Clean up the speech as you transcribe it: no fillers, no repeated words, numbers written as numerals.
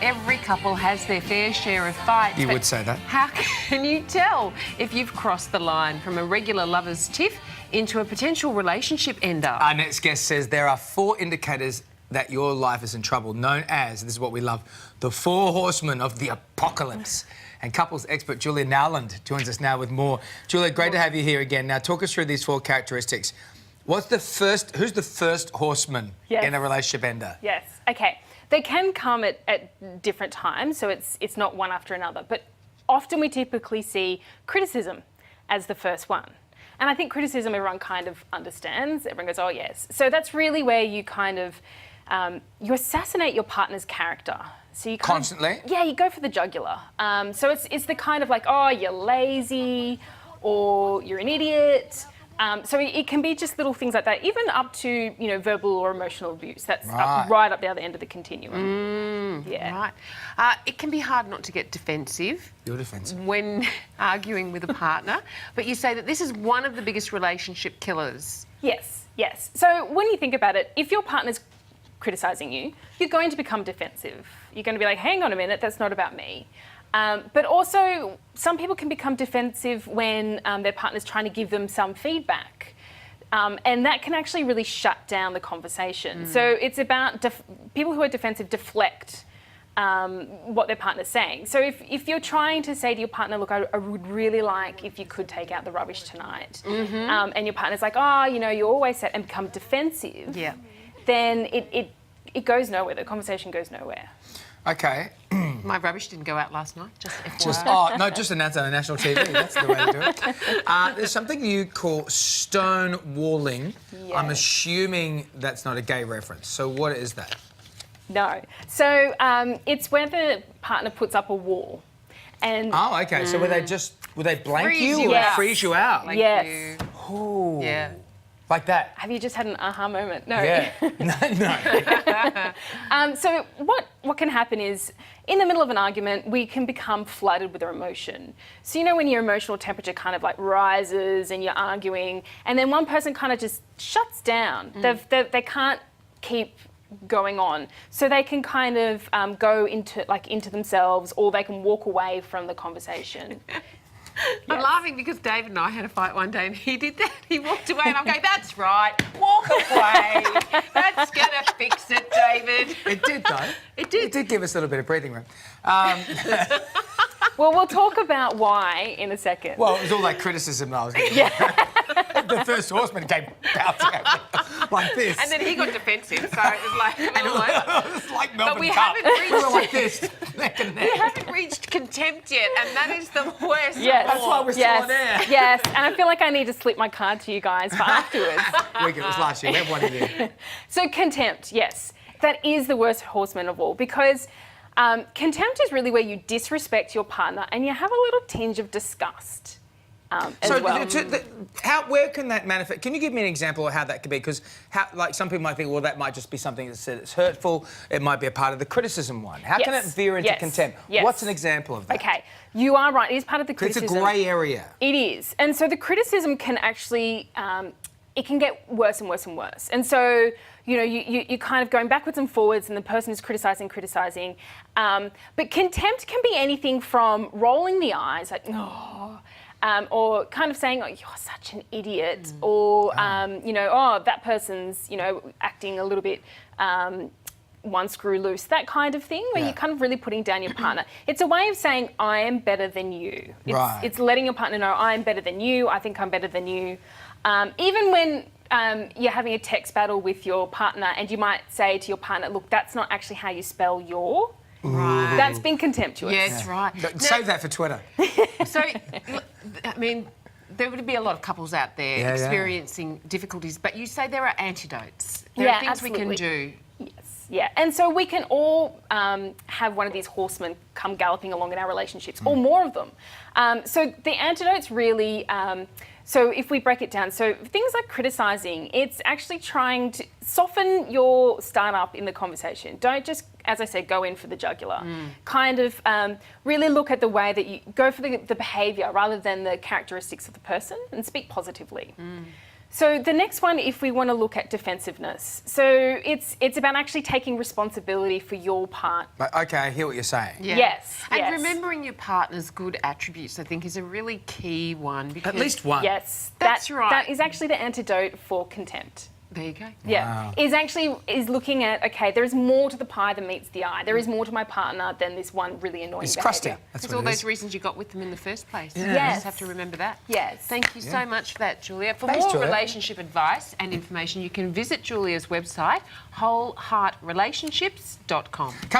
every couple has their fair share of fights. You would say that. How can you tell if you've crossed the line from a regular lover's tiff into a potential relationship ender? Our next guest says there are 4 indicators that your life is in trouble, known as, this is what we love, the 4 horsemen of the apocalypse. And couples expert Julia Nowland joins us now with more. Julia, great to have you here again. Now, talk us through these 4 characteristics. Who's the first horseman in a relationship ender? Yes, okay. They can come at different times, so it's not one after another, but often we typically see criticism as the first one. And I think criticism everyone kind of understands. Everyone goes, oh, yes. So that's really where you kind of, you assassinate your partner's character. So you Constantly? Yeah, you go for the jugular. So it's the kind of like, oh, you're lazy or you're an idiot. So it can be just little things like that, even up to, you know, verbal or emotional abuse. That's right up the other end of the continuum. Right. It can be hard not to get defensive. You're defensive. When arguing with a partner. But you say that this is one of the biggest relationship killers. Yes, yes. So when you think about it, if your partner's criticising you, you're going to become defensive. You're going to be like, hang on a minute, that's not about me. But also, some people can become defensive when their partner's trying to give them some feedback. And that can actually really shut down the conversation. So it's about people who are defensive deflect what their partner's saying. So if you're trying to say to your partner, look, I would really like if you could take out the rubbish tonight, and your partner's like, oh, you know, you're always set, and become defensive, then it goes nowhere. The conversation goes nowhere. Okay. My rubbish didn't go out last night, just FYI. Just announce on national TV. That's the way to do it. There's something you call stonewalling. Yes. I'm assuming that's not a gay reference. So what is that? No. So it's where the partner puts up a wall. And Oh, okay. So will they blank Freeze you you or out. freeze you out? Like yes. Ooh. Yeah. Like that? Have you just had an aha moment? No. Yeah. No. So what can happen is, in the middle of an argument, we can become flooded with our emotion. So you know when your emotional temperature kind of like rises and you're arguing, and then one person kind of just shuts down. They can't keep going on. So they can kind of go into themselves, or they can walk away from the conversation. I'm laughing because David and I had a fight one day and he did that. He walked away and I'm going, that's right, walk away. That's going to fix it, David. It did, though. It did. It did give us a little bit of breathing room. Well, we'll talk about why in a second. Well, it was all that criticism that I was getting. The first horseman came bouncing at me like this. And then he got defensive, so it was like a little over. It was like Melbourne But we Cup. haven't reached... We were like this, neck and neck. We haven't reached contempt yet, and that is the worst. Yes. That's why we're still on air. Yes, and I feel like I need to slip my card to you guys for afterwards. It was last year. We have one of you. So contempt, yes. That is the worst horseman of all, because contempt is really where you disrespect your partner and you have a little tinge of disgust as well. Where can that manifest? Can you give me an example of how that could be? Because like some people might think, well, that might just be something that's hurtful. It might be a part of the criticism one. How can it veer into contempt? Yes. What's an example of that? Okay, you are right. It is part of the criticism. It's a grey area. It is. And so the criticism can actually, it can get worse and worse and worse. And so, you know, you're kind of going backwards and forwards and the person is criticising. But contempt can be anything from rolling the eyes, like, oh, or kind of saying, oh, you're such an idiot, or, you know, oh, that person's, you know, acting a little bit one screw loose, that kind of thing, where you're kind of really putting down your partner. It's a way of saying, I am better than you. It's letting your partner know, I am better than you, I think I'm better than you. Even when you're having a text battle with your partner and you might say to your partner, look, that's not actually how you spell your. Right. That's been contemptuous. Yes, right. Save that for Twitter. So, I mean, there would be a lot of couples out there experiencing difficulties, but you say there are antidotes. There are things we can do. Yes, yeah. And so we can all have one of these horsemen come galloping along in our relationships, or more of them. So the antidotes really... So if we break it down, so things like criticising, it's actually trying to soften your start-up in the conversation. Don't just, as I said, go in for the jugular. Kind of really look at the way that you go for the behaviour rather than the characteristics of the person, and speak positively. So the next one, if we want to look at defensiveness, so it's about actually taking responsibility for your part. Okay, I hear what you're saying. Yeah. Yes, And yes. remembering your partner's good attributes, I think, is a really key one. Because At least one. Yes, That's right. That is actually the antidote for contempt. There you go. Yeah, is looking at, okay, there is more to the pie than meets the eye. There is more to my partner than this one really annoying It's behaviour. crusty. That's It's what all it those is. reasons you got with them in the first place. Yeah. You Yes. just have to remember that. Yes. Thank you so much for that, Julia. For Thanks, more Julia. relationship advice and information, you can visit Julia's website, wholeheartrelationships.com. Coming